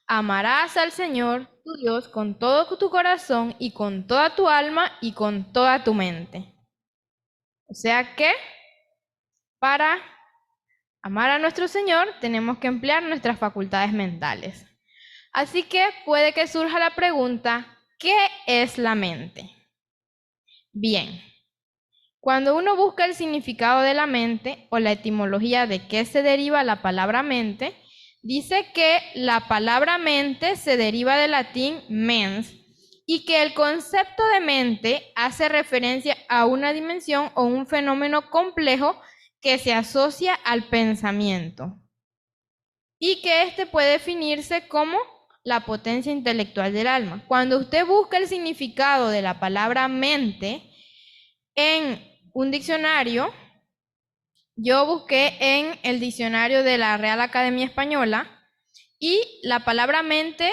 Amarás al Señor tu Dios con todo tu corazón y con toda tu alma y con toda tu mente. O sea que para amar a nuestro Señor tenemos que emplear nuestras facultades mentales. Así que puede que surja la pregunta, ¿qué es la mente? Bien, cuando uno busca el significado de la mente o la etimología de qué se deriva la palabra mente, dice que la palabra mente se deriva del latín mens y que el concepto de mente hace referencia a una dimensión o un fenómeno complejo que se asocia al pensamiento y que éste puede definirse como la potencia intelectual del alma. Cuando usted busca el significado de la palabra mente en un diccionario, yo busqué en el diccionario de la Real Academia Española y la palabra mente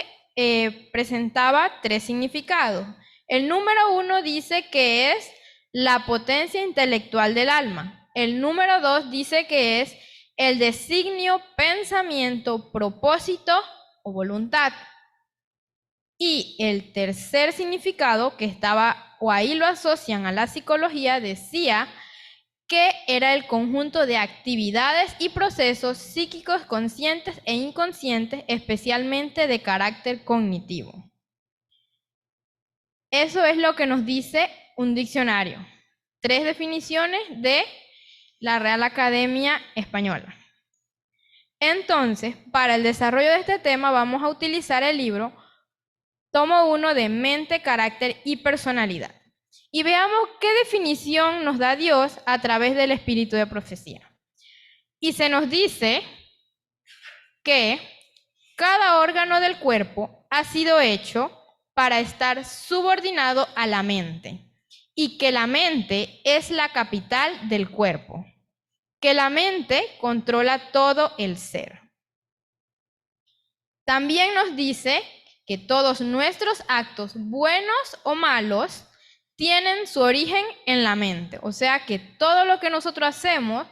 presentaba 3 significados. El número 1 dice que es la potencia intelectual del alma. El número 2 dice que es el designio, pensamiento, propósito o voluntad. Y el tercer significado que estaba, o ahí lo asocian a la psicología, decía que era el conjunto de actividades y procesos psíquicos conscientes e inconscientes, especialmente de carácter cognitivo. Eso es lo que nos dice un diccionario. 3 definiciones de la Real Academia Española. Entonces, para el desarrollo de este tema vamos a utilizar el libro Tomo 1 de Mente, Carácter y Personalidad. Y veamos qué definición nos da Dios a través del espíritu de profecía. Y se nos dice que cada órgano del cuerpo ha sido hecho para estar subordinado a la mente y que la mente es la capital del cuerpo, que la mente controla todo el ser. También nos dice que todos nuestros actos, buenos o malos, tienen su origen en la mente. O sea que todo lo que nosotros hacemos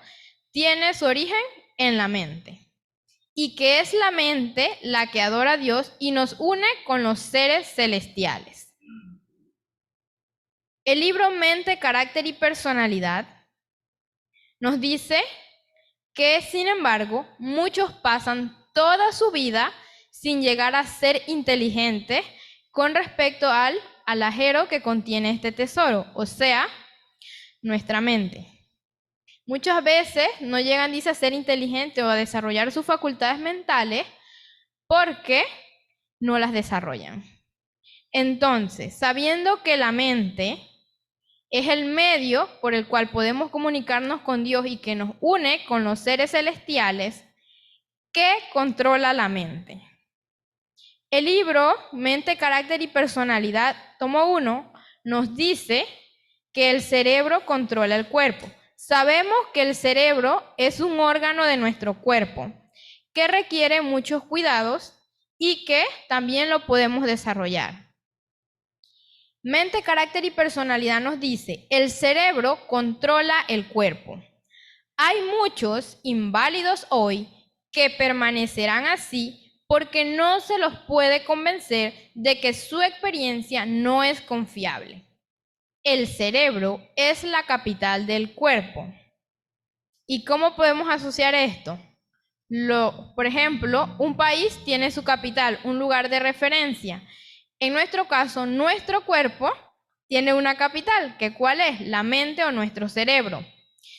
tiene su origen en la mente. Y que es la mente la que adora a Dios y nos une con los seres celestiales. El libro Mente, Carácter y Personalidad nos dice que, sin embargo, muchos pasan toda su vida sin llegar a ser inteligentes con respecto al alajero que contiene este tesoro, o sea, nuestra mente. Muchas veces no llegan, dice, a ser inteligentes o a desarrollar sus facultades mentales porque no las desarrollan. Entonces, sabiendo que la mente es el medio por el cual podemos comunicarnos con Dios y que nos une con los seres celestiales, ¿qué controla la mente? El libro Mente, Carácter y Personalidad, tomo 1, nos dice que el cerebro controla el cuerpo. Sabemos que el cerebro es un órgano de nuestro cuerpo que requiere muchos cuidados y que también lo podemos desarrollar. Mente, Carácter y Personalidad nos dice, el cerebro controla el cuerpo. Hay muchos inválidos hoy que permanecerán así porque no se los puede convencer de que su experiencia no es confiable. El cerebro es la capital del cuerpo. ¿Y cómo podemos asociar esto? Por ejemplo, un país tiene su capital, un lugar de referencia. En nuestro caso, nuestro cuerpo tiene una capital, que ¿cuál es? La mente o nuestro cerebro.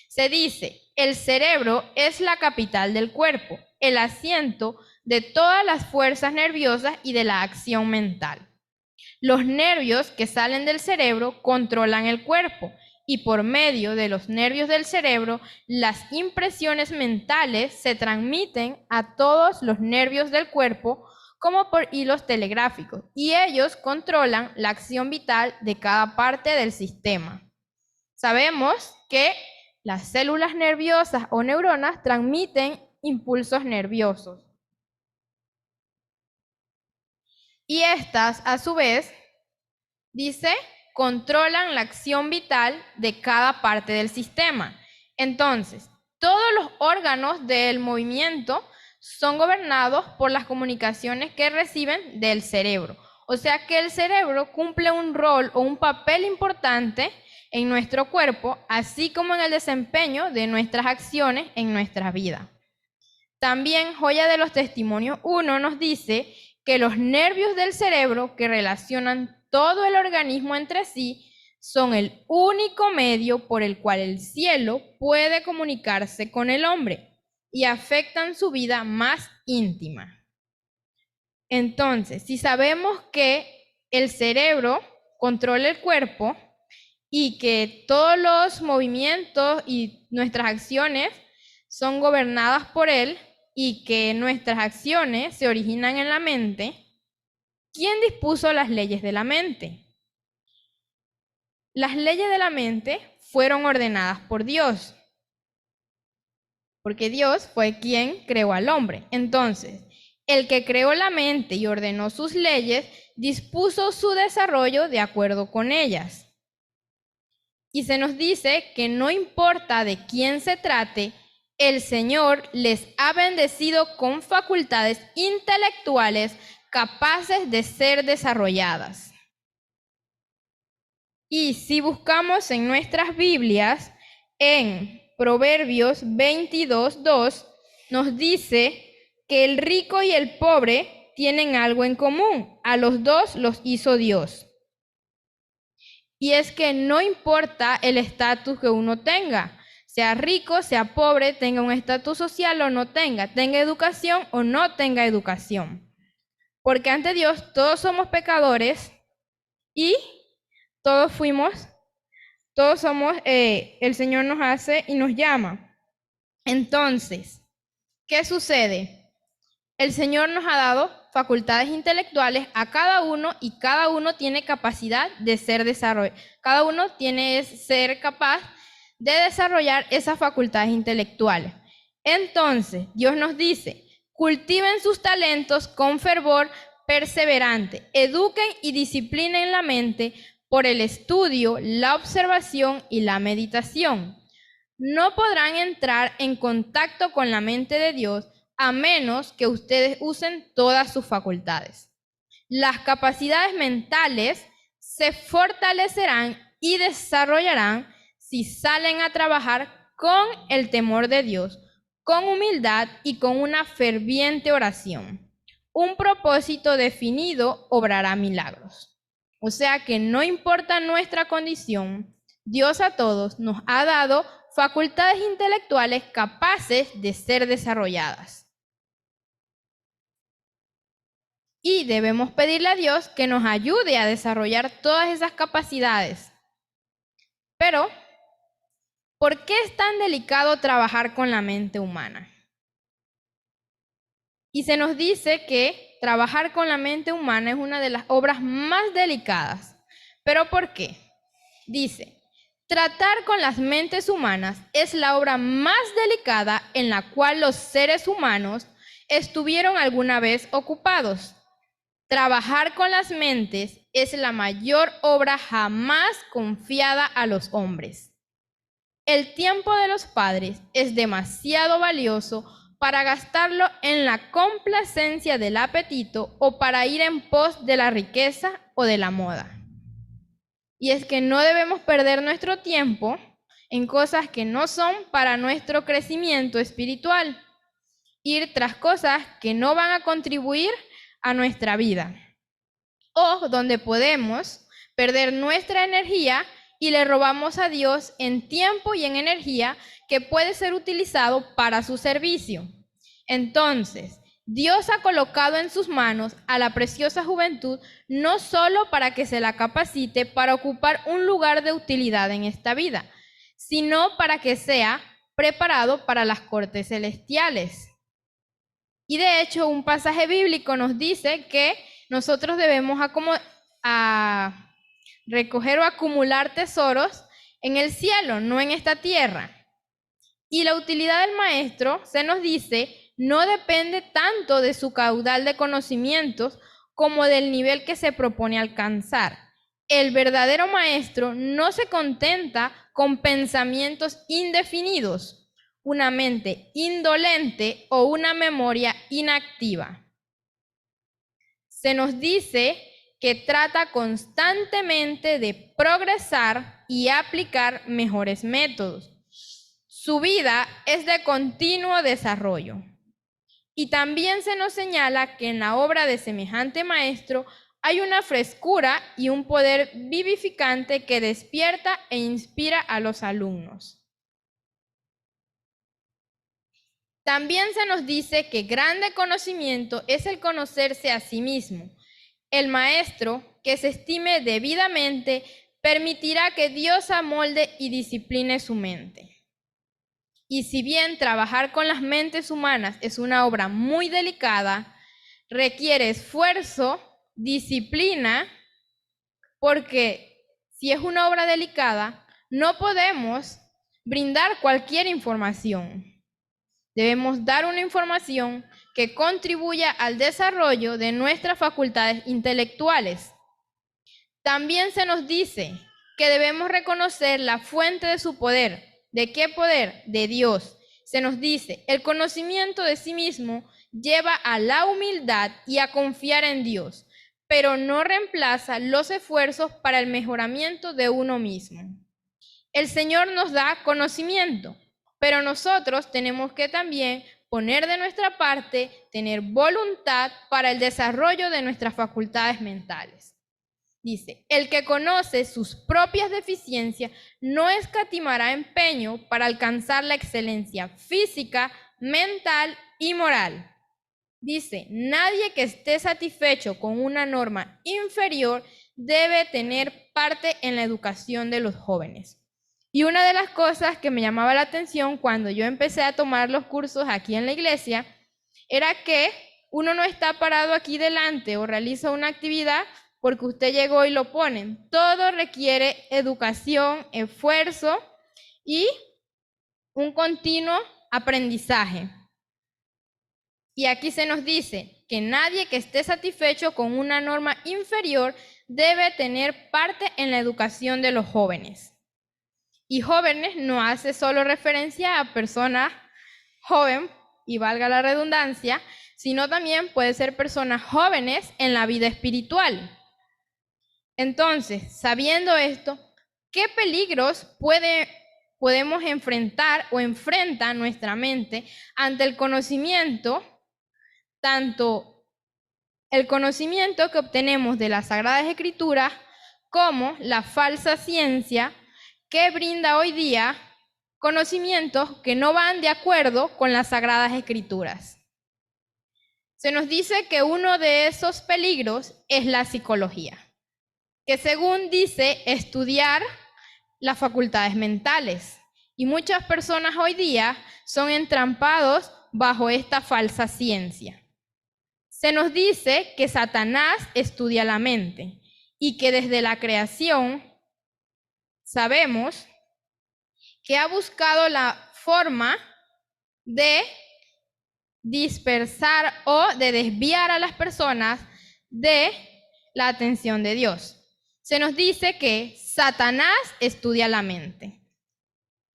Se dice, el cerebro es la capital del cuerpo, el asiento de todas las fuerzas nerviosas y de la acción mental. Los nervios que salen del cerebro controlan el cuerpo y por medio de los nervios del cerebro, las impresiones mentales se transmiten a todos los nervios del cuerpo como por hilos telegráficos y ellos controlan la acción vital de cada parte del sistema. Sabemos que las células nerviosas o neuronas transmiten impulsos nerviosos. Y estas, a su vez, dice, controlan la acción vital de cada parte del sistema. Entonces, todos los órganos del movimiento son gobernados por las comunicaciones que reciben del cerebro. O sea que el cerebro cumple un rol o un papel importante en nuestro cuerpo, así como en el desempeño de nuestras acciones en nuestra vida. También Joya de los Testimonios 1 nos dice que los nervios del cerebro que relacionan todo el organismo entre sí son el único medio por el cual el cielo puede comunicarse con el hombre y afectan su vida más íntima. Entonces, si sabemos que el cerebro controla el cuerpo y que todos los movimientos y nuestras acciones son gobernadas por él y que nuestras acciones se originan en la mente, ¿quién dispuso las leyes de la mente? Las leyes de la mente fueron ordenadas por Dios, porque Dios fue quien creó al hombre. Entonces, el que creó la mente y ordenó sus leyes, dispuso su desarrollo de acuerdo con ellas. Y se nos dice que no importa de quién se trate, el Señor les ha bendecido con facultades intelectuales capaces de ser desarrolladas. Y si buscamos en nuestras Biblias, en Proverbios 22:2, nos dice que el rico y el pobre tienen algo en común. A los dos los hizo Dios. Y es que no importa el estatus que uno tenga, sea rico, sea pobre, tenga un estatus social o no tenga educación o no tenga educación. Porque ante Dios todos somos pecadores y todos somos, el Señor nos hace y nos llama. Entonces, ¿qué sucede? El Señor nos ha dado facultades intelectuales a cada uno y cada uno tiene capacidad de ser desarrollado. Cada uno tiene que ser capaz de desarrollar esas facultades intelectuales. Entonces, Dios nos dice, cultiven sus talentos con fervor perseverante, eduquen y disciplinen la mente por el estudio, la observación y la meditación. No podrán entrar en contacto con la mente de Dios a menos que ustedes usen todas sus facultades. Las capacidades mentales se fortalecerán y desarrollarán si salen a trabajar con el temor de Dios, con humildad y con una ferviente oración. Un propósito definido obrará milagros. O sea que no importa nuestra condición, Dios a todos nos ha dado facultades intelectuales capaces de ser desarrolladas. Y debemos pedirle a Dios que nos ayude a desarrollar todas esas capacidades. Pero, ¿por qué es tan delicado trabajar con la mente humana? Y se nos dice que trabajar con la mente humana es una de las obras más delicadas. ¿Pero por qué? Dice, tratar con las mentes humanas es la obra más delicada en la cual los seres humanos estuvieron alguna vez ocupados. Trabajar con las mentes es la mayor obra jamás confiada a los hombres. El tiempo de los padres es demasiado valioso para gastarlo en la complacencia del apetito o para ir en pos de la riqueza o de la moda. Y es que no debemos perder nuestro tiempo en cosas que no son para nuestro crecimiento espiritual. Ir tras cosas que no van a contribuir a nuestra vida, o donde podemos perder nuestra energía y le robamos a Dios en tiempo y en energía que puede ser utilizado para su servicio. Entonces, Dios ha colocado en sus manos a la preciosa juventud no solo para que se la capacite para ocupar un lugar de utilidad en esta vida, sino para que sea preparado para las cortes celestiales. Y de hecho, un pasaje bíblico nos dice que nosotros debemos recoger o acumular tesoros en el cielo, no en esta tierra. Y la utilidad del maestro, se nos dice, no depende tanto de su caudal de conocimientos como del nivel que se propone alcanzar. El verdadero maestro no se contenta con pensamientos indefinidos. una mente indolente o una memoria inactiva. Se nos dice que trata constantemente de progresar y aplicar mejores métodos. Su vida es de continuo desarrollo. Y también se nos señala que en la obra de semejante maestro hay una frescura y un poder vivificante que despierta e inspira a los alumnos. También se nos dice que grande conocimiento es el conocerse a sí mismo. El maestro que se estime debidamente permitirá que Dios amolde y discipline su mente. Y si bien trabajar con las mentes humanas es una obra muy delicada, requiere esfuerzo, disciplina, porque si es una obra delicada, no podemos brindar cualquier información. Debemos dar una información que contribuya al desarrollo de nuestras facultades intelectuales. También se nos dice que debemos reconocer la fuente de su poder. ¿De qué poder? De Dios. Se nos dice, el conocimiento de sí mismo lleva a la humildad y a confiar en Dios, pero no reemplaza los esfuerzos para el mejoramiento de uno mismo. El Señor nos da conocimiento, pero nosotros tenemos que también poner de nuestra parte, tener voluntad para el desarrollo de nuestras facultades mentales. Dice, el que conoce sus propias deficiencias no escatimará empeño para alcanzar la excelencia física, mental y moral. Dice, nadie que esté satisfecho con una norma inferior debe tener parte en la educación de los jóvenes. Y una de las cosas que me llamaba la atención cuando yo empecé a tomar los cursos aquí en la iglesia era que uno no está parado aquí delante o realiza una actividad porque usted llegó y lo ponen. Todo requiere educación, esfuerzo y un continuo aprendizaje. Y aquí se nos dice que nadie que esté satisfecho con una norma inferior debe tener parte en la educación de los jóvenes. Y jóvenes no hace solo referencia a personas joven, y valga la redundancia, sino también puede ser personas jóvenes en la vida espiritual. Entonces, sabiendo esto, ¿qué peligros podemos enfrentar o enfrenta nuestra mente ante el conocimiento, tanto el conocimiento que obtenemos de las Sagradas Escrituras como la falsa ciencia que brinda hoy día conocimientos que no van de acuerdo con las Sagradas Escrituras? Se nos dice que uno de esos peligros es la psicología, que según dice estudiar las facultades mentales. Y muchas personas hoy día son entrampados bajo esta falsa ciencia. Se nos dice que Satanás estudia la mente y que desde la creación sabemos que ha buscado la forma de dispersar o de desviar a las personas de la atención de Dios. Se nos dice que Satanás estudia la mente.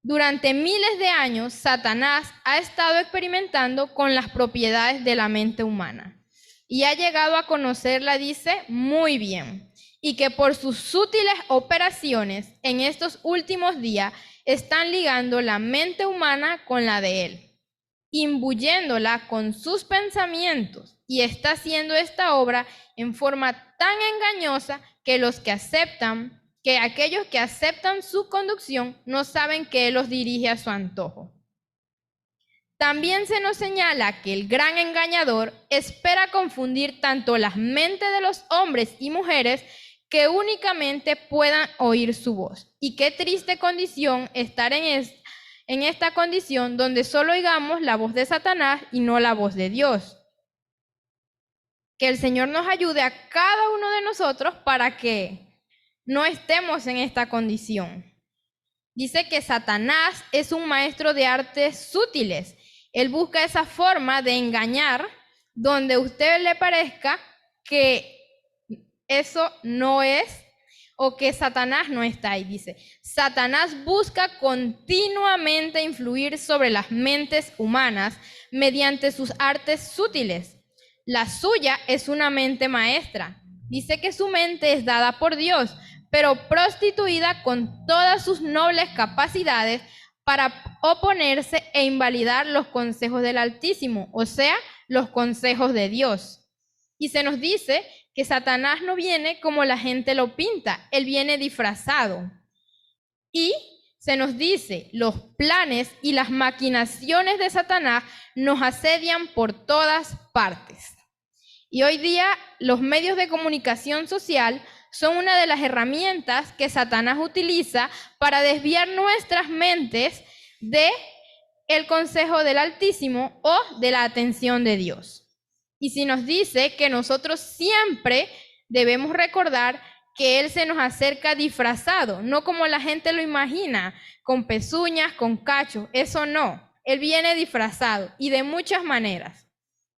Durante miles de años, Satanás ha estado experimentando con las propiedades de la mente humana y ha llegado a conocerla, dice, muy bien, y que por sus sutiles operaciones en estos últimos días están ligando la mente humana con la de él, imbuyéndola con sus pensamientos, y está haciendo esta obra en forma tan engañosa que aquellos que aceptan su conducción no saben que él los dirige a su antojo. También se nos señala que el gran engañador espera confundir tanto las mentes de los hombres y mujeres que únicamente puedan oír su voz. Y qué triste condición estar en esta condición donde solo oigamos la voz de Satanás y no la voz de Dios. Que el Señor nos ayude a cada uno de nosotros para que no estemos en esta condición. Dice que Satanás es un maestro de artes sutiles. Él busca esa forma de engañar donde a usted le parezca que eso no es o que Satanás no está ahí. Dice, Satanás busca continuamente influir sobre las mentes humanas mediante sus artes sutiles. La suya es una mente maestra. Dice que su mente es dada por Dios, pero prostituida con todas sus nobles capacidades para oponerse e invalidar los consejos del Altísimo, o sea, los consejos de Dios. Y se nos dice que Satanás no viene como la gente lo pinta, él viene disfrazado. Y se nos dice, los planes y las maquinaciones de Satanás nos asedian por todas partes. Y hoy día los medios de comunicación social son una de las herramientas que Satanás utiliza para desviar nuestras mentes de el consejo del Altísimo o de la atención de Dios. Y si nos dice que nosotros siempre debemos recordar que Él se nos acerca disfrazado, no como la gente lo imagina, con pezuñas, con cachos, eso no. Él viene disfrazado y de muchas maneras.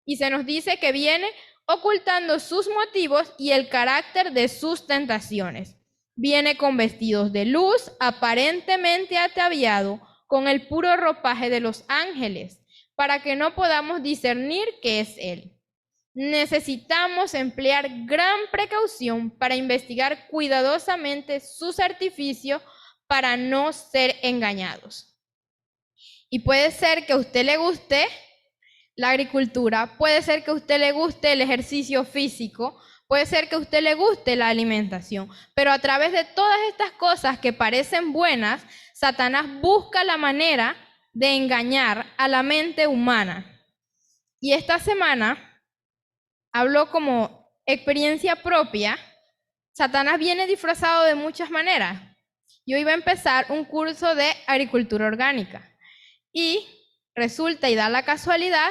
Y se nos dice que viene ocultando sus motivos y el carácter de sus tentaciones. Viene con vestidos de luz, aparentemente ataviado, con el puro ropaje de los ángeles, para que no podamos discernir que es Él. Necesitamos emplear gran precaución para investigar cuidadosamente sus artificios para no ser engañados. Y puede ser que a usted le guste la agricultura, puede ser que a usted le guste el ejercicio físico, puede ser que a usted le guste la alimentación, pero a través de todas estas cosas que parecen buenas, Satanás busca la manera de engañar a la mente humana. Y esta semana hablo como experiencia propia. Satanás viene disfrazado de muchas maneras. Yo iba a empezar un curso de agricultura orgánica y resulta y da la casualidad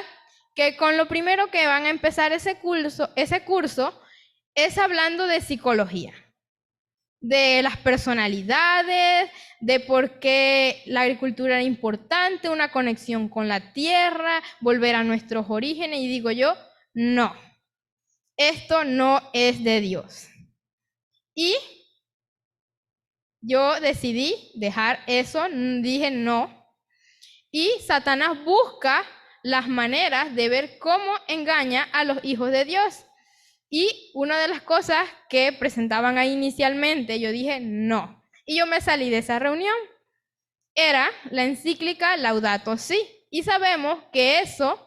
que con lo primero que van a empezar ese curso es hablando de psicología, de las personalidades, de por qué la agricultura era importante, una conexión con la tierra, volver a nuestros orígenes, y digo yo, no, esto no es de Dios. Y yo decidí dejar eso, dije no, y Satanás busca las maneras de ver cómo engaña a los hijos de Dios. Y una de las cosas que presentaban ahí inicialmente, yo dije no. Y yo me salí de esa reunión. Era la encíclica Laudato Si. Y sabemos que eso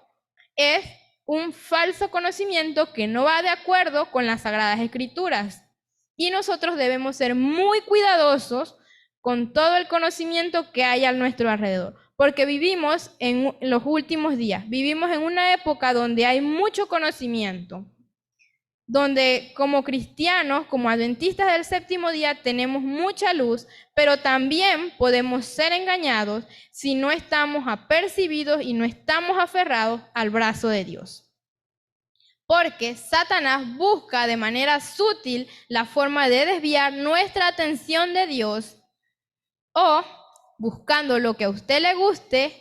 es un falso conocimiento que no va de acuerdo con las Sagradas Escrituras. Y nosotros debemos ser muy cuidadosos con todo el conocimiento que hay a nuestro alrededor. Porque vivimos en los últimos días, vivimos en una época donde hay mucho conocimiento, donde como cristianos, como adventistas del séptimo día, tenemos mucha luz, pero también podemos ser engañados si no estamos apercibidos y no estamos aferrados al brazo de Dios. Porque Satanás busca de manera sutil la forma de desviar nuestra atención de Dios o buscando lo que a usted le guste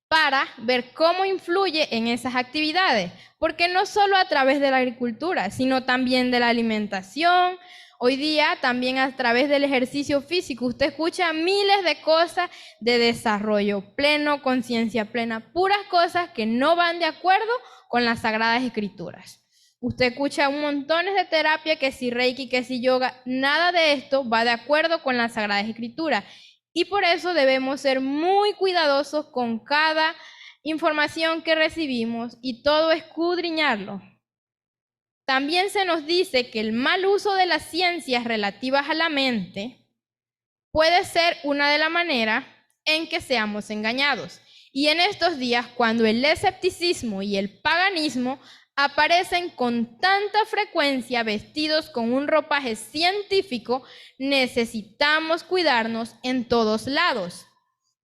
para ver cómo influye en esas actividades, porque no solo a través de la agricultura, sino también de la alimentación. Hoy día también a través del ejercicio físico, usted escucha miles de cosas de desarrollo pleno, conciencia plena, puras cosas que no van de acuerdo con las Sagradas Escrituras. Usted escucha un montón de terapia, que si Reiki, que si yoga, nada de esto va de acuerdo con las Sagradas Escrituras. Y por eso debemos ser muy cuidadosos con cada información que recibimos y todo escudriñarlo. También se nos dice que el mal uso de las ciencias relativas a la mente puede ser una de las maneras en que seamos engañados. Y en estos días, cuando el escepticismo y el paganismo aparecen con tanta frecuencia vestidos con un ropaje científico, necesitamos cuidarnos en todos lados.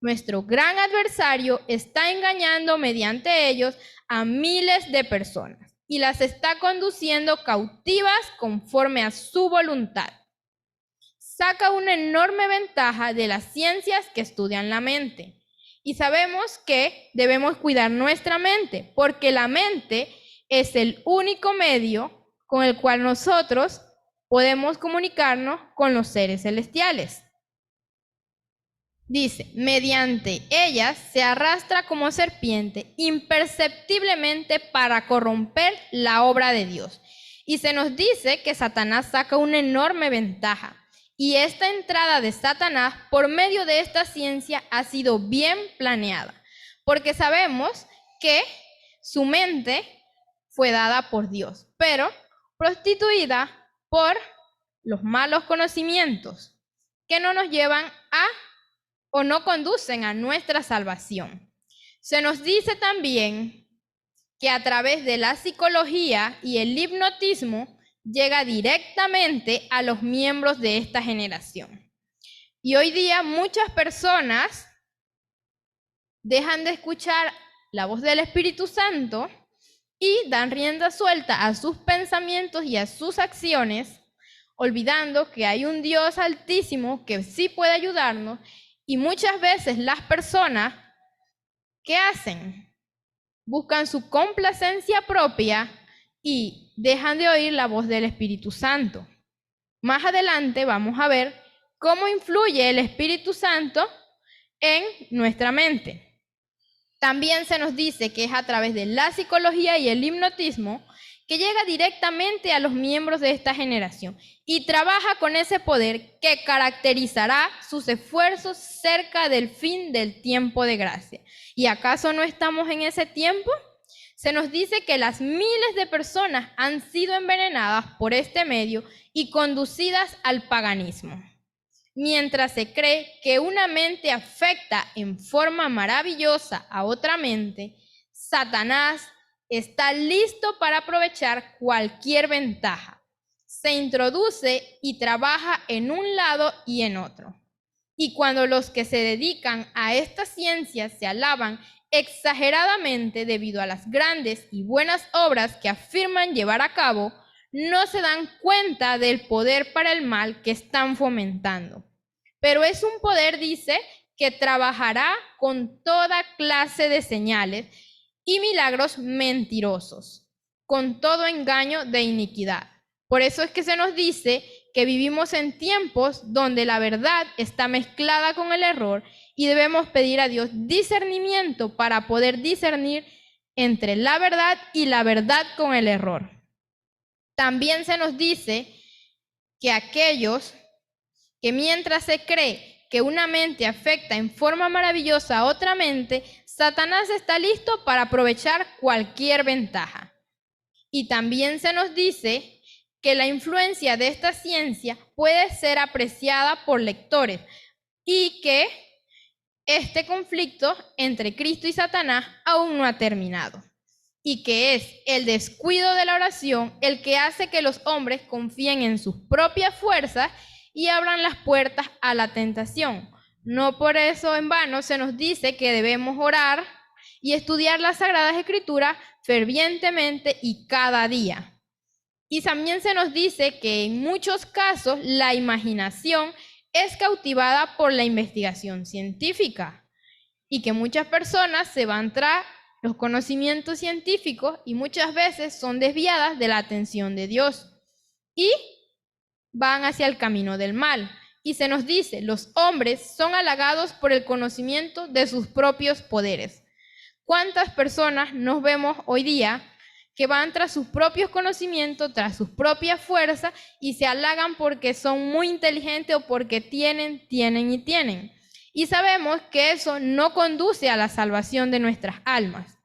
Nuestro gran adversario está engañando mediante ellos a miles de personas y las está conduciendo cautivas conforme a su voluntad. Saca una enorme ventaja de las ciencias que estudian la mente. Y sabemos que debemos cuidar nuestra mente, porque la mente es el único medio con el cual nosotros podemos comunicarnos con los seres celestiales. Dice, mediante ellas se arrastra como serpiente imperceptiblemente para corromper la obra de Dios. Y se nos dice que Satanás saca una enorme ventaja. Y esta entrada de Satanás por medio de esta ciencia ha sido bien planeada, porque sabemos que su mente fue dada por Dios, pero prostituida por los malos conocimientos que no nos llevan a o no conducen a nuestra salvación. Se nos dice también que a través de la psicología y el hipnotismo llega directamente a los miembros de esta generación. Y hoy día muchas personas dejan de escuchar la voz del Espíritu Santo y dan rienda suelta a sus pensamientos y a sus acciones, olvidando que hay un Dios altísimo que sí puede ayudarnos. Y muchas veces las personas, ¿qué hacen? Buscan su complacencia propia y dejan de oír la voz del Espíritu Santo. Más adelante vamos a ver cómo influye el Espíritu Santo en nuestra mente. También se nos dice que es a través de la psicología y el hipnotismo que llega directamente a los miembros de esta generación y trabaja con ese poder que caracterizará sus esfuerzos cerca del fin del tiempo de gracia. ¿Y acaso no estamos en ese tiempo? Se nos dice que las miles de personas han sido envenenadas por este medio y conducidas al paganismo. Mientras se cree que una mente afecta en forma maravillosa a otra mente, Satanás está listo para aprovechar cualquier ventaja. Se introduce y trabaja en un lado y en otro. Y cuando los que se dedican a esta ciencia se alaban exageradamente debido a las grandes y buenas obras que afirman llevar a cabo, no se dan cuenta del poder para el mal que están fomentando. Pero es un poder, dice, que trabajará con toda clase de señales y milagros mentirosos, con todo engaño de iniquidad. Por eso es que se nos dice que vivimos en tiempos donde la verdad está mezclada con el error y debemos pedir a Dios discernimiento para poder discernir entre la verdad y la verdad con el error. También se nos dice que aquellos que mientras se cree que una mente afecta en forma maravillosa a otra mente, Satanás está listo para aprovechar cualquier ventaja. Y también se nos dice que la influencia de esta ciencia puede ser apreciada por lectores y que este conflicto entre Cristo y Satanás aún no ha terminado, y que es el descuido de la oración el que hace que los hombres confíen en sus propias fuerzas y abran las puertas a la tentación. No por eso en vano se nos dice que debemos orar y estudiar las Sagradas Escrituras fervientemente y cada día. Y también se nos dice que en muchos casos la imaginación es cautivada por la investigación científica y que muchas personas se van tras los conocimientos científicos y muchas veces son desviadas de la atención de Dios y van hacia el camino del mal. Y se nos dice, los hombres son halagados por el conocimiento de sus propios poderes. ¿Cuántas personas nos vemos hoy día que van tras sus propios conocimientos, tras sus propias fuerzas y se halagan porque son muy inteligentes o porque tienen? Y sabemos que eso no conduce a la salvación de nuestras almas.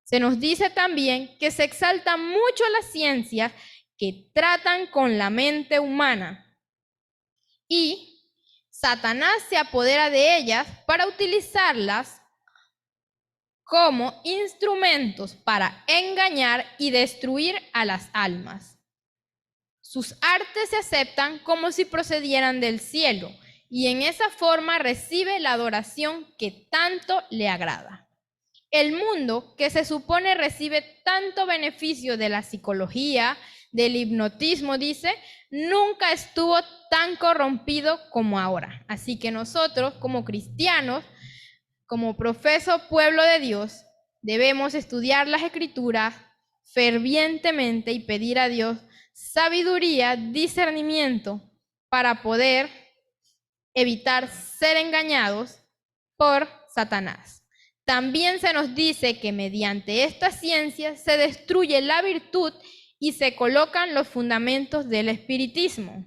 Se nos dice también que se exalta mucho las ciencias que tratan con la mente humana y Satanás se apodera de ellas para utilizarlas como instrumentos para engañar y destruir a las almas. Sus artes se aceptan como si procedieran del cielo y en esa forma recibe la adoración que tanto le agrada. El mundo, que se supone recibe tanto beneficio de la psicología, del hipnotismo, dice, nunca estuvo tan corrompido como ahora. Así que nosotros, como cristianos, como profeso pueblo de Dios, debemos estudiar las Escrituras fervientemente y pedir a Dios sabiduría, discernimiento para poder evitar ser engañados por Satanás. También se nos dice que mediante esta ciencia se destruye la virtud y se colocan los fundamentos del espiritismo.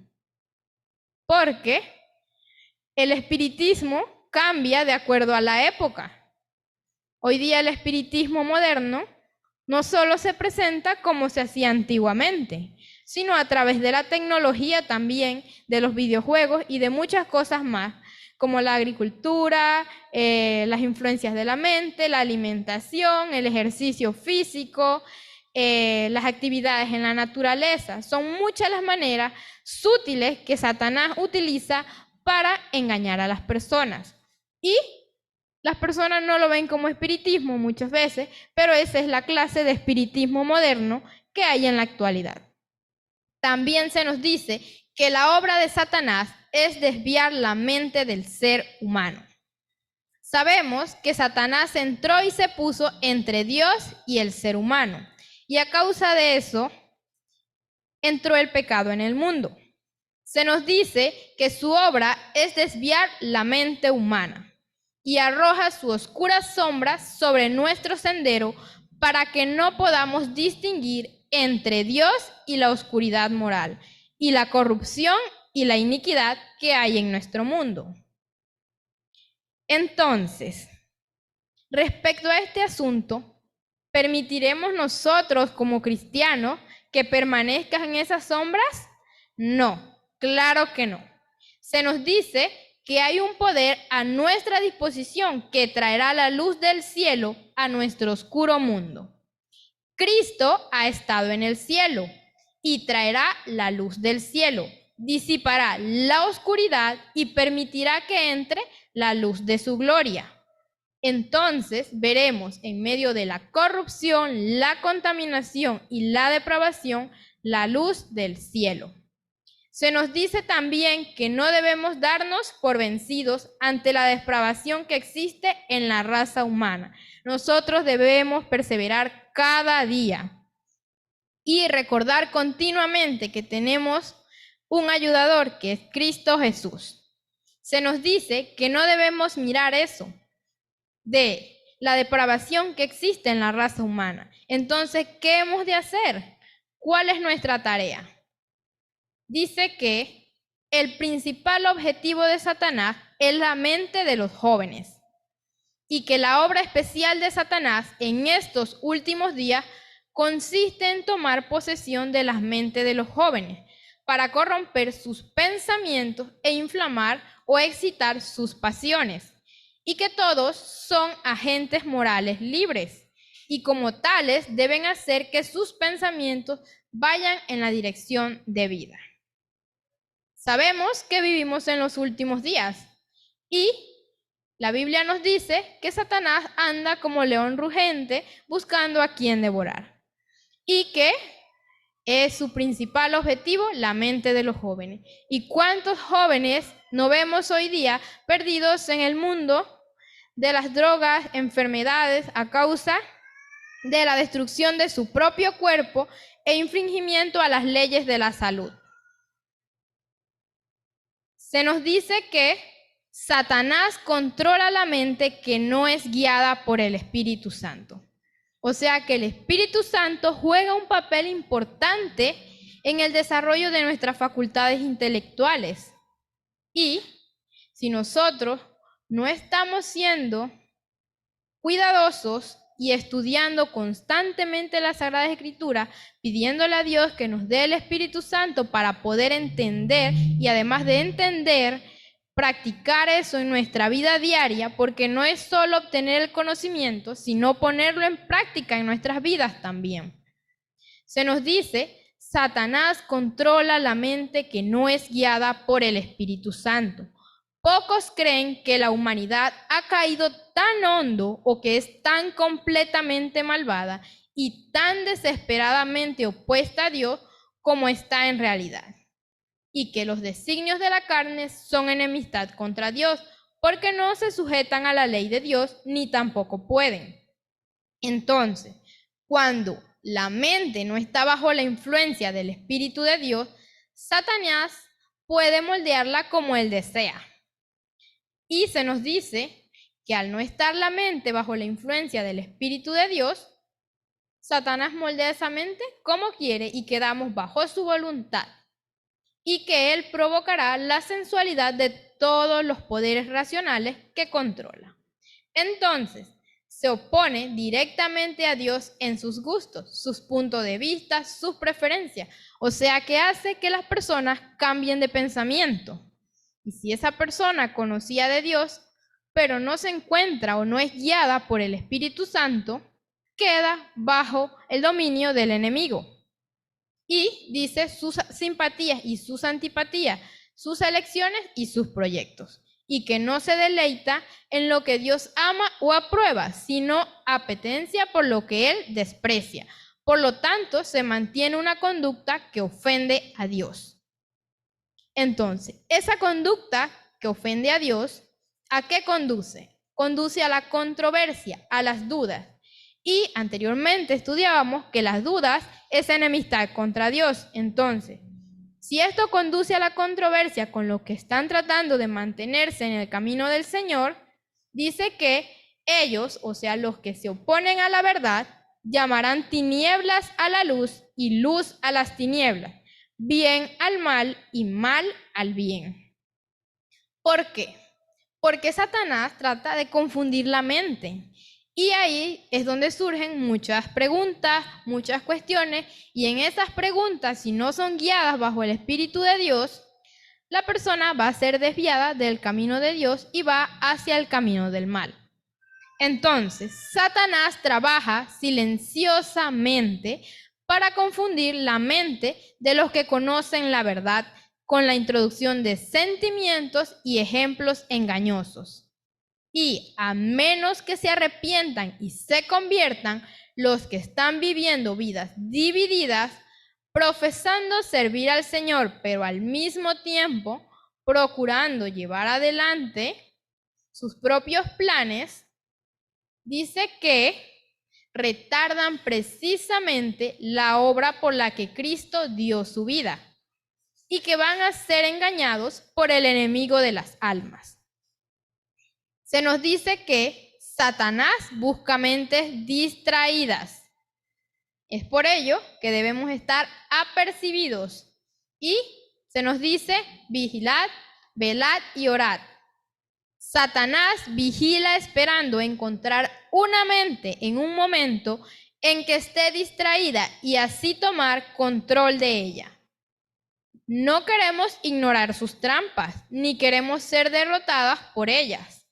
Porque el espiritismo cambia de acuerdo a la época. Hoy día el espiritismo moderno no solo se presenta como se hacía antiguamente, sino a través de la tecnología también, de los videojuegos y de muchas cosas más, como la agricultura, las influencias de la mente, la alimentación, el ejercicio físico, las actividades en la naturaleza. Son muchas las maneras sutiles que Satanás utiliza para engañar a las personas. Y las personas no lo ven como espiritismo muchas veces, pero esa es la clase de espiritismo moderno que hay en la actualidad. También se nos dice que la obra de Satanás es desviar la mente del ser humano. Sabemos que Satanás entró y se puso entre Dios y el ser humano, y a causa de eso entró el pecado en el mundo. Se nos dice que su obra es desviar la mente humana y arroja su oscura sombra sobre nuestro sendero para que no podamos distinguir entre Dios y la oscuridad moral y la corrupción y la iniquidad que hay en nuestro mundo. Entonces, respecto a este asunto, ¿permitiremos nosotros como cristianos que permanezcan en esas sombras? No, claro que no. Se nos dice que hay un poder a nuestra disposición que traerá la luz del cielo a nuestro oscuro mundo. Cristo ha estado en el cielo y traerá la luz del cielo, disipará la oscuridad y permitirá que entre la luz de su gloria. Entonces veremos en medio de la corrupción, la contaminación y la depravación la luz del cielo. Se nos dice también que no debemos darnos por vencidos ante la depravación que existe en la raza humana. Nosotros debemos perseverar cada día y recordar continuamente que tenemos un ayudador que es Cristo Jesús. Se nos dice que no debemos mirar eso de la depravación que existe en la raza humana. Entonces, ¿qué hemos de hacer? ¿Cuál es nuestra tarea? Dice que el principal objetivo de Satanás es la mente de los jóvenes y que la obra especial de Satanás en estos últimos días consiste en tomar posesión de las mentes de los jóvenes para corromper sus pensamientos e inflamar o excitar sus pasiones, y que todos son agentes morales libres y como tales deben hacer que sus pensamientos vayan en la dirección de vida. Sabemos que vivimos en los últimos días y la Biblia nos dice que Satanás anda como león rugente buscando a quien devorar y que es su principal objetivo la mente de los jóvenes. ¿Y cuántos jóvenes no vemos hoy día perdidos en el mundo de las drogas, enfermedades a causa de la destrucción de su propio cuerpo e infringimiento a las leyes de la salud? Se nos dice que Satanás controla la mente que no es guiada por el Espíritu Santo. O sea que el Espíritu Santo juega un papel importante en el desarrollo de nuestras facultades intelectuales. Y si nosotros no estamos siendo cuidadosos y estudiando constantemente la Sagrada Escritura, pidiéndole a Dios que nos dé el Espíritu Santo para poder entender y además de entender, practicar eso en nuestra vida diaria, porque no es solo obtener el conocimiento, sino ponerlo en práctica en nuestras vidas también. Se nos dice, Satanás controla la mente que no es guiada por el Espíritu Santo. Pocos creen que la humanidad ha caído tan hondo o que es tan completamente malvada y tan desesperadamente opuesta a Dios como está en realidad, y que los designios de la carne son enemistad contra Dios, porque no se sujetan a la ley de Dios ni tampoco pueden. Entonces, cuando la mente no está bajo la influencia del Espíritu de Dios, Satanás puede moldearla como él desea. Y se nos dice que al no estar la mente bajo la influencia del Espíritu de Dios, Satanás moldea esa mente como quiere y quedamos bajo su voluntad. Y que él provocará la sensualidad de todos los poderes racionales que controla. Entonces, se opone directamente a Dios en sus gustos, sus puntos de vista, sus preferencias. O sea que hace que las personas cambien de pensamiento. Y si esa persona conocía de Dios, pero no se encuentra o no es guiada por el Espíritu Santo, queda bajo el dominio del enemigo. Y dice sus simpatías y sus antipatías, sus elecciones y sus proyectos. Y que no se deleita en lo que Dios ama o aprueba, sino apetencia por lo que Él desprecia. Por lo tanto, se mantiene una conducta que ofende a Dios. Entonces, esa conducta que ofende a Dios, ¿a qué conduce? Conduce a la controversia, a las dudas. Y anteriormente estudiábamos que las dudas es enemistad contra Dios. Entonces, si esto conduce a la controversia con los que están tratando de mantenerse en el camino del Señor, dice que ellos, o sea, los que se oponen a la verdad, llamarán tinieblas a la luz y luz a las tinieblas, bien al mal y mal al bien. ¿Por qué? Porque Satanás trata de confundir la mente. Y ahí es donde surgen muchas preguntas, muchas cuestiones, y en esas preguntas, si no son guiadas bajo el Espíritu de Dios, la persona va a ser desviada del camino de Dios y va hacia el camino del mal. Entonces, Satanás trabaja silenciosamente para confundir la mente de los que conocen la verdad con la introducción de sentimientos y ejemplos engañosos. Y a menos que se arrepientan y se conviertan, los que están viviendo vidas divididas, profesando servir al Señor, pero al mismo tiempo procurando llevar adelante sus propios planes, dice que retardan precisamente la obra por la que Cristo dio su vida y que van a ser engañados por el enemigo de las almas. Se nos dice que Satanás busca mentes distraídas. Es por ello que debemos estar apercibidos. Y se nos dice, vigilad, velad y orad. Satanás vigila esperando encontrar una mente en un momento en que esté distraída y así tomar control de ella. No queremos ignorar sus trampas, ni queremos ser derrotadas por ellas.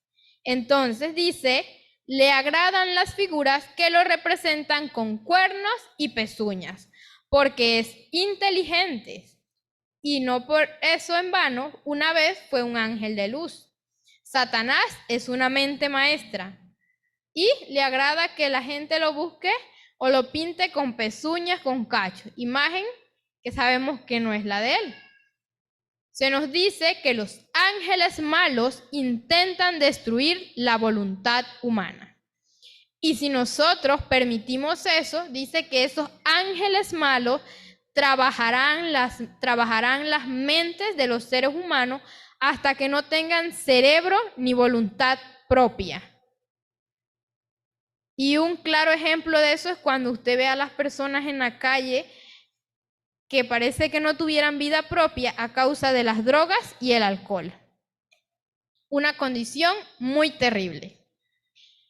Entonces dice, le agradan las figuras que lo representan con cuernos y pezuñas, porque es inteligente. Y no por eso en vano, una vez fue un ángel de luz. Satanás es una mente maestra y le agrada que la gente lo busque o lo pinte con pezuñas, con cachos, imagen que sabemos que no es la de él. Se nos dice que los ángeles malos intentan destruir la voluntad humana. Y si nosotros permitimos eso, dice que esos ángeles malos trabajarán las mentes de los seres humanos hasta que no tengan cerebro ni voluntad propia. Y un claro ejemplo de eso es cuando usted ve a las personas en la calle que parece que no tuvieran vida propia a causa de las drogas y el alcohol. Una condición muy terrible.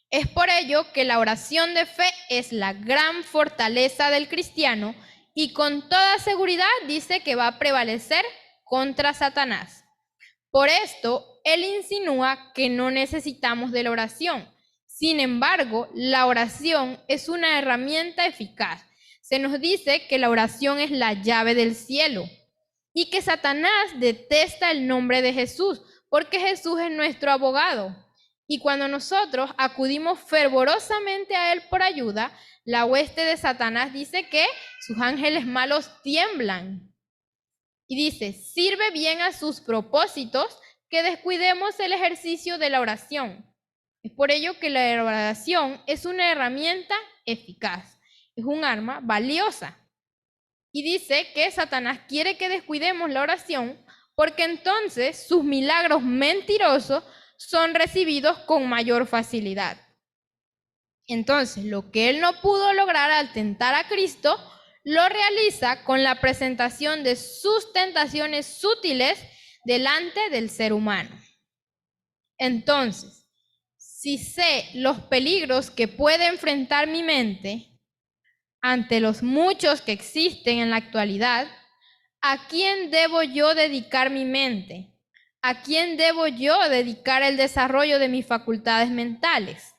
Es por ello que la oración de fe es la gran fortaleza del cristiano y con toda seguridad dice que va a prevalecer contra Satanás. Por esto, él insinúa que no necesitamos de la oración. Sin embargo, la oración es una herramienta eficaz. Se nos dice que la oración es la llave del cielo y que Satanás detesta el nombre de Jesús porque Jesús es nuestro abogado. Y cuando nosotros acudimos fervorosamente a Él por ayuda, la hueste de Satanás dice que sus ángeles malos tiemblan. Y dice, sirve bien a sus propósitos que descuidemos el ejercicio de la oración. Es por ello que la oración es una herramienta eficaz. es un arma valiosa. Y dice que Satanás quiere que descuidemos la oración porque entonces sus milagros mentirosos son recibidos con mayor facilidad. Entonces, lo que él no pudo lograr al tentar a Cristo, lo realiza con la presentación de sus tentaciones sutiles delante del ser humano. Entonces, si sé los peligros que puede enfrentar mi mente ante los muchos que existen en la actualidad, ¿a quién debo yo dedicar mi mente? ¿A quién debo yo dedicar el desarrollo de mis facultades mentales?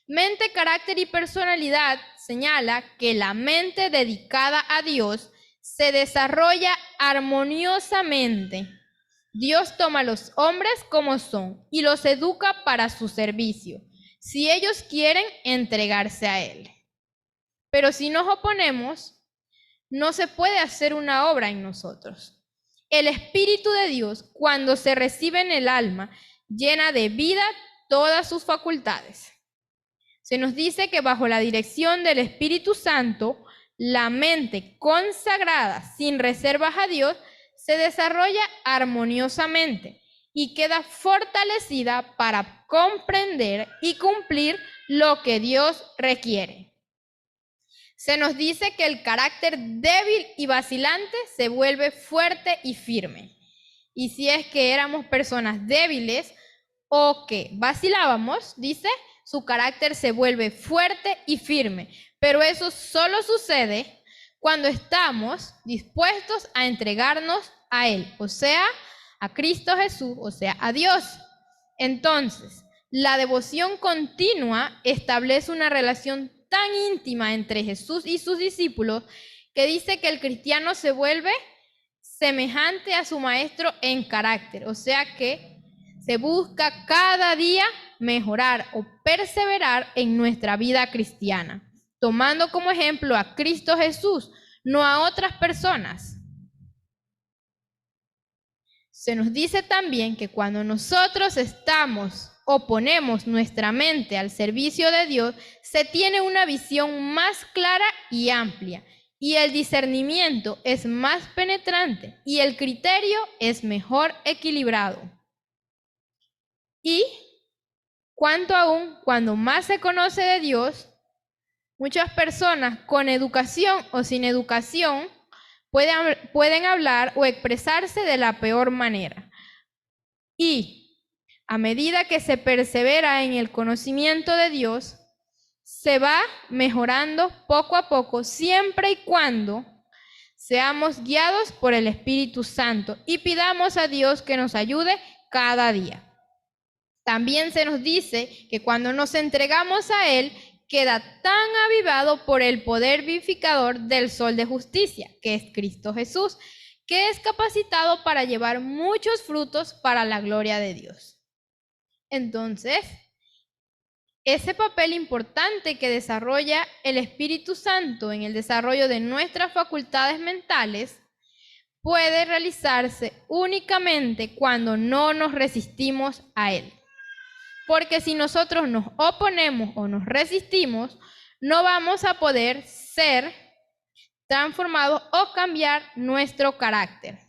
Mente, carácter y personalidad señala que la mente dedicada a Dios se desarrolla armoniosamente. Dios toma a los hombres como son y los educa para su servicio, si ellos quieren entregarse a Él. Pero si nos oponemos, no se puede hacer una obra en nosotros. El Espíritu de Dios, cuando se recibe en el alma, llena de vida todas sus facultades. Se nos dice que bajo la dirección del Espíritu Santo, la mente consagrada sin reservas a Dios se desarrolla armoniosamente y queda fortalecida para comprender y cumplir lo que Dios requiere. Se nos dice que el carácter débil y vacilante se vuelve fuerte y firme. Y si es que éramos personas débiles o que vacilábamos, dice, su carácter se vuelve fuerte y firme. Pero eso solo sucede cuando estamos dispuestos a entregarnos a Él, o sea, a Cristo Jesús, o sea, a Dios. Entonces, la devoción continua establece una relación tan íntima entre Jesús y sus discípulos que dice que el cristiano se vuelve semejante a su maestro en carácter, o sea que se busca cada día mejorar o perseverar en nuestra vida cristiana, tomando como ejemplo a Cristo Jesús, no a otras personas. Se nos dice también que cuando nosotros estamos o ponemos nuestra mente al servicio de Dios, se tiene una visión más clara y amplia, y el discernimiento es más penetrante, y el criterio es mejor equilibrado. Y cuanto aún, cuando más se conoce de Dios, muchas personas con educación o sin educación pueden hablar o expresarse de la peor manera. Y a medida que se persevera en el conocimiento de Dios, se va mejorando poco a poco, siempre y cuando seamos guiados por el Espíritu Santo y pidamos a Dios que nos ayude cada día. También se nos dice que cuando nos entregamos a Él, queda tan avivado por el poder vivificador del sol de justicia, que es Cristo Jesús, que es capacitado para llevar muchos frutos para la gloria de Dios. Entonces, ese papel importante que desarrolla el Espíritu Santo en el desarrollo de nuestras facultades mentales puede realizarse únicamente cuando no nos resistimos a Él. Porque si nosotros nos oponemos o nos resistimos, no vamos a poder ser transformados o cambiar nuestro carácter.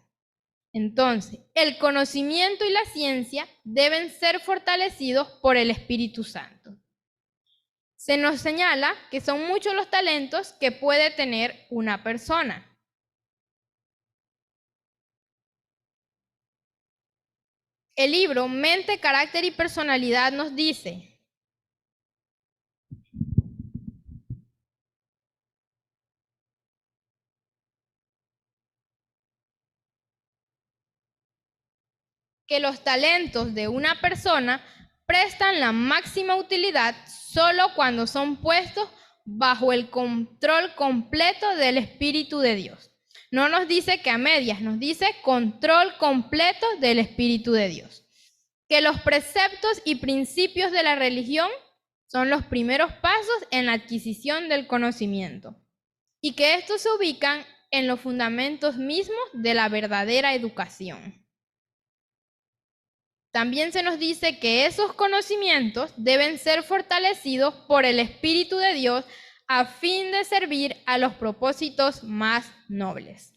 Entonces, el conocimiento y la ciencia deben ser fortalecidos por el Espíritu Santo. Se nos señala que son muchos los talentos que puede tener una persona. El libro Mente, Carácter y Personalidad nos dice que los talentos de una persona prestan la máxima utilidad solo cuando son puestos bajo el control completo del Espíritu de Dios. No nos dice que a medias, nos dice control completo del Espíritu de Dios. Que los preceptos y principios de la religión son los primeros pasos en la adquisición del conocimiento y que estos se ubican en los fundamentos mismos de la verdadera educación. También se nos dice que esos conocimientos deben ser fortalecidos por el Espíritu de Dios a fin de servir a los propósitos más nobles,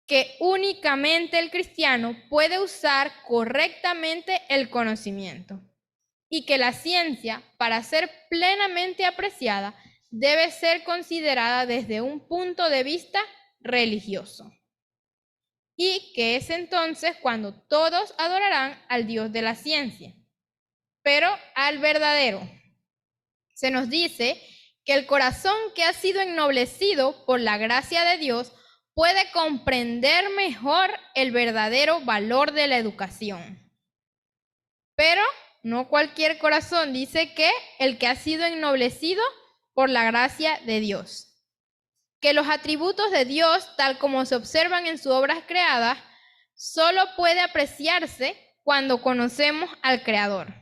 que únicamente el cristiano puede usar correctamente el conocimiento, y que la ciencia, para ser plenamente apreciada, debe ser considerada desde un punto de vista religioso. Y que es entonces cuando todos adorarán al Dios de la ciencia, pero al verdadero. Se nos dice que el corazón que ha sido ennoblecido por la gracia de Dios puede comprender mejor el verdadero valor de la educación. Pero no cualquier corazón, dice que el que ha sido ennoblecido por la gracia de Dios. Que los atributos de Dios, tal como se observan en sus obras creadas, solo puede apreciarse cuando conocemos al Creador.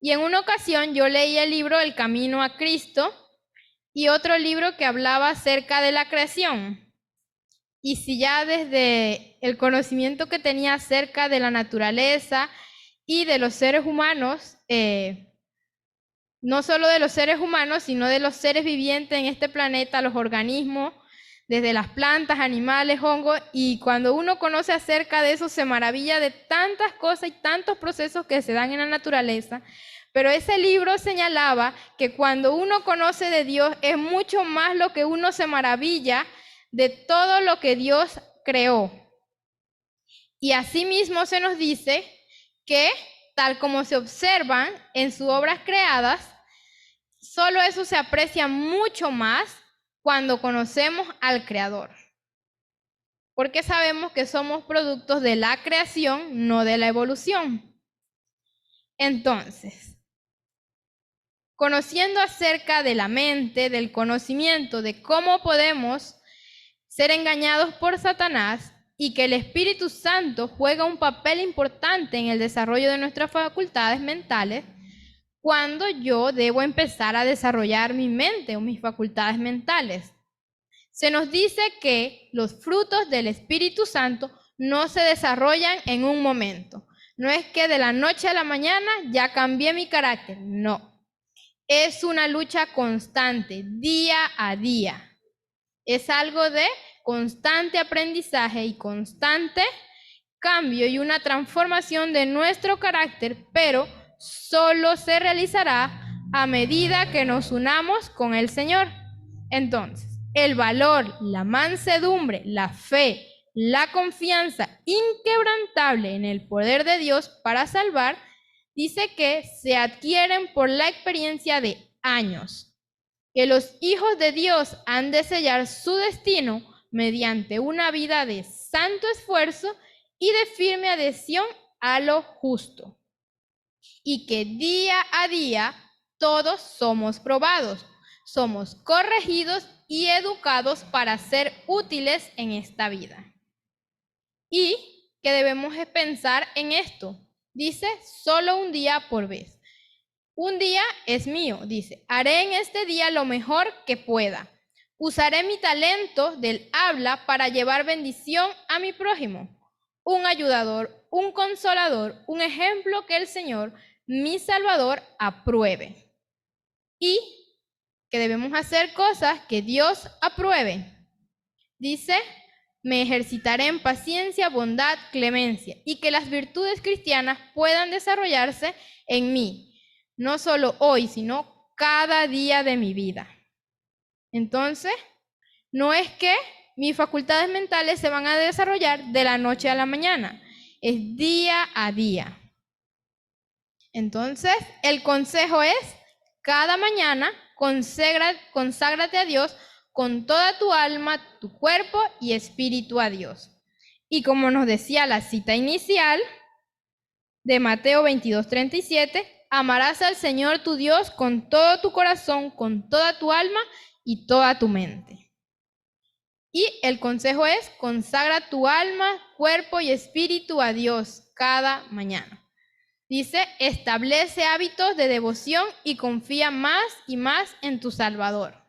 Y en una ocasión yo leí el libro El Camino a Cristo y otro libro que hablaba acerca de la creación. Y si ya desde el conocimiento que tenía acerca de la naturaleza y de los seres humanos, no solo de los seres humanos, sino de los seres vivientes en este planeta, los organismos, desde las plantas, animales, hongos, y cuando uno conoce acerca de eso se maravilla de tantas cosas y tantos procesos que se dan en la naturaleza. Pero ese libro señalaba que cuando uno conoce de Dios es mucho más lo que uno se maravilla de todo lo que Dios creó. Y asimismo se nos dice que, tal como se observan en sus obras creadas, solo eso se aprecia mucho más cuando conocemos al Creador. Porque sabemos que somos productos de la creación, no de la evolución. Entonces, conociendo acerca de la mente, del conocimiento, de cómo podemos ser engañados por Satanás y que el Espíritu Santo juega un papel importante en el desarrollo de nuestras facultades mentales, cuando yo debo empezar a desarrollar mi mente o mis facultades mentales. Se nos dice que los frutos del Espíritu Santo no se desarrollan en un momento. No es que de la noche a la mañana ya cambié mi carácter, no. Es una lucha constante, día a día. Es algo de constante aprendizaje y constante cambio y una transformación de nuestro carácter, pero solo se realizará a medida que nos unamos con el Señor. Entonces, el valor, la mansedumbre, la fe, la confianza inquebrantable en el poder de Dios para salvar, dice que se adquieren por la experiencia de años, que los hijos de Dios han de sellar su destino mediante una vida de santo esfuerzo y de firme adhesión a lo justo. Y que día a día todos somos probados, somos corregidos y educados para ser útiles en esta vida. Y que debemos pensar en esto. Dice, solo un día por vez. Un día es mío, dice, haré en este día lo mejor que pueda. Usaré mi talento del habla para llevar bendición a mi prójimo. Un ayudador, un consolador, un ejemplo que el Señor, mi Salvador, apruebe. Y que debemos hacer cosas que Dios apruebe. Dice, me ejercitaré en paciencia, bondad, clemencia, y que las virtudes cristianas puedan desarrollarse en mí. No solo hoy, sino cada día de mi vida. Entonces, no es que mis facultades mentales se van a desarrollar de la noche a la mañana, es día a día. Entonces, el consejo es, cada mañana conságrate a Dios con toda tu alma, tu cuerpo y espíritu a Dios. Y como nos decía la cita inicial de Mateo 22:37, amarás al Señor tu Dios con todo tu corazón, con toda tu alma y toda tu mente. Y el consejo es, consagra tu alma, cuerpo y espíritu a Dios cada mañana. Dice, establece hábitos de devoción y confía más y más en tu Salvador.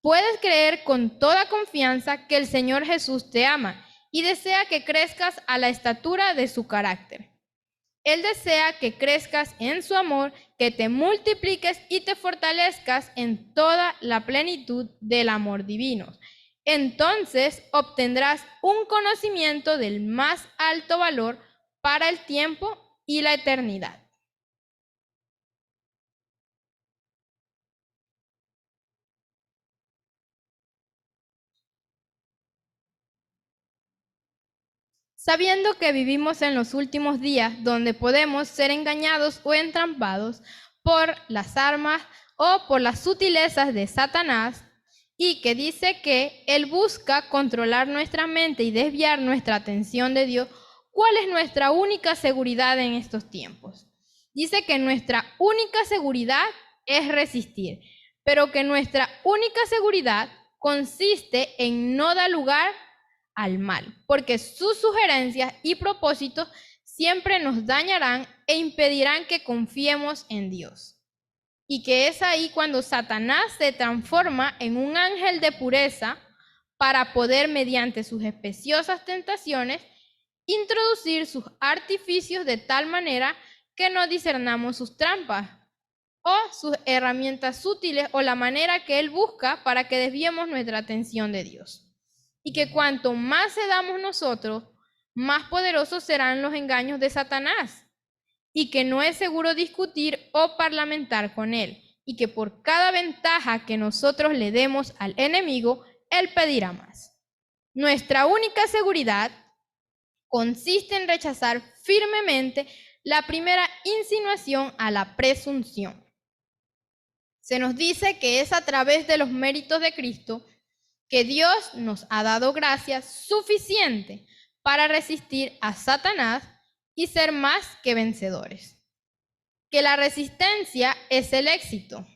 Puedes creer con toda confianza que el Señor Jesús te ama y desea que crezcas a la estatura de su carácter. Él desea que crezcas en su amor, que te multipliques y te fortalezcas en toda la plenitud del amor divino. Entonces obtendrás un conocimiento del más alto valor para el tiempo y la eternidad. Sabiendo que vivimos en los últimos días donde podemos ser engañados o entrampados por las armas o por las sutilezas de Satanás, y que dice que él busca controlar nuestra mente y desviar nuestra atención de Dios, ¿cuál es nuestra única seguridad en estos tiempos? Dice que nuestra única seguridad es resistir, pero que nuestra única seguridad consiste en no dar lugar al mal, porque sus sugerencias y propósitos siempre nos dañarán e impedirán que confiemos en Dios. Y que es ahí cuando Satanás se transforma en un ángel de pureza para poder, mediante sus especiosas tentaciones, introducir sus artificios de tal manera que no discernamos sus trampas o sus herramientas sutiles o la manera que él busca para que desviemos nuestra atención de Dios. Y que cuanto más cedamos nosotros, más poderosos serán los engaños de Satanás, y que no es seguro discutir o parlamentar con él, y que por cada ventaja que nosotros le demos al enemigo, él pedirá más. Nuestra única seguridad consiste en rechazar firmemente la primera insinuación a la presunción. Se nos dice que es a través de los méritos de Cristo que Dios nos ha dado gracia suficiente para resistir a Satanás y ser más que vencedores. Que la resistencia es el éxito.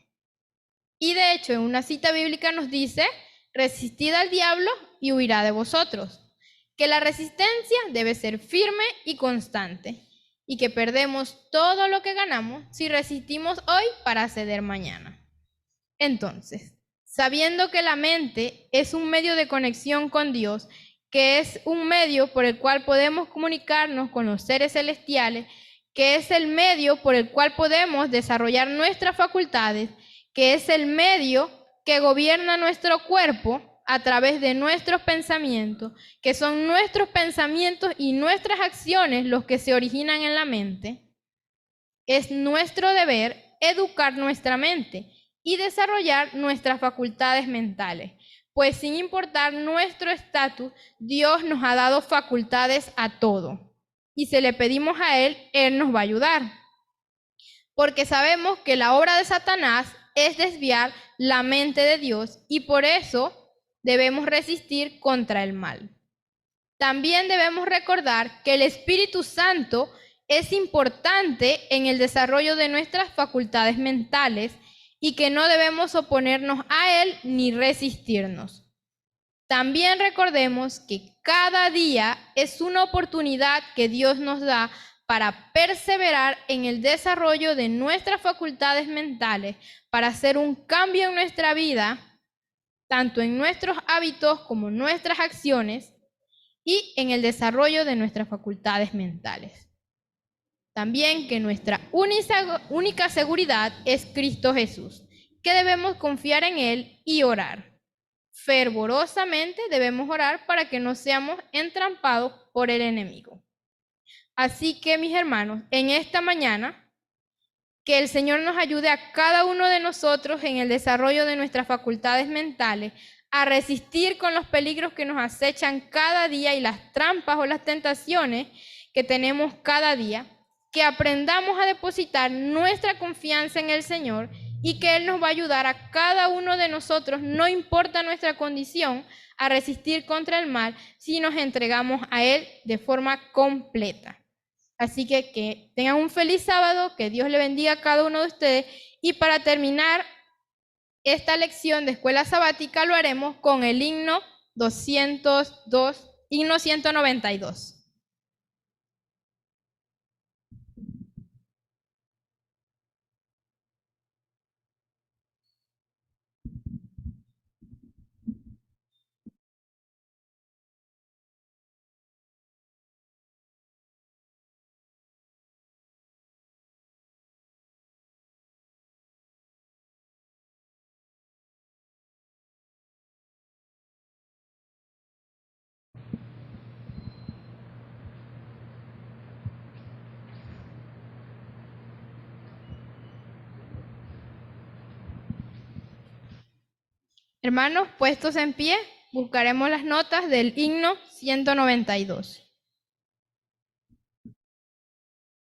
Y de hecho, en una cita bíblica nos dice, resistid al diablo y huirá de vosotros. Que la resistencia debe ser firme y constante, y que perdemos todo lo que ganamos si resistimos hoy para ceder mañana. Entonces, sabiendo que la mente es un medio de conexión con Dios, que es un medio por el cual podemos comunicarnos con los seres celestiales, que es el medio por el cual podemos desarrollar nuestras facultades, que es el medio que gobierna nuestro cuerpo a través de nuestros pensamientos, que son nuestros pensamientos y nuestras acciones los que se originan en la mente, es nuestro deber educar nuestra mente y desarrollar nuestras facultades mentales, pues sin importar nuestro estatus, Dios nos ha dado facultades a todo. Y si le pedimos a Él, Él nos va a ayudar. Porque sabemos que la obra de Satanás es desviar la mente de Dios y por eso debemos resistir contra el mal. También debemos recordar que el Espíritu Santo es importante en el desarrollo de nuestras facultades mentales y que no debemos oponernos a él ni resistirnos. También recordemos que cada día es una oportunidad que Dios nos da para perseverar en el desarrollo de nuestras facultades mentales, para hacer un cambio en nuestra vida, tanto en nuestros hábitos como en nuestras acciones, y en el desarrollo de nuestras facultades mentales. También que nuestra única seguridad es Cristo Jesús, que debemos confiar en Él y orar. Fervorosamente debemos orar para que no seamos entrampados por el enemigo. Así que, mis hermanos, en esta mañana, que el Señor nos ayude a cada uno de nosotros en el desarrollo de nuestras facultades mentales, a resistir con los peligros que nos acechan cada día y las trampas o las tentaciones que tenemos cada día, que aprendamos a depositar nuestra confianza en el Señor y que Él nos va a ayudar a cada uno de nosotros, no importa nuestra condición, a resistir contra el mal si nos entregamos a Él de forma completa. Así que tengan un feliz sábado, que Dios le bendiga a cada uno de ustedes. Y para terminar esta lección de escuela sabática lo haremos con el himno 202, himno 192. Hermanos, puestos en pie, buscaremos las notas del himno 192.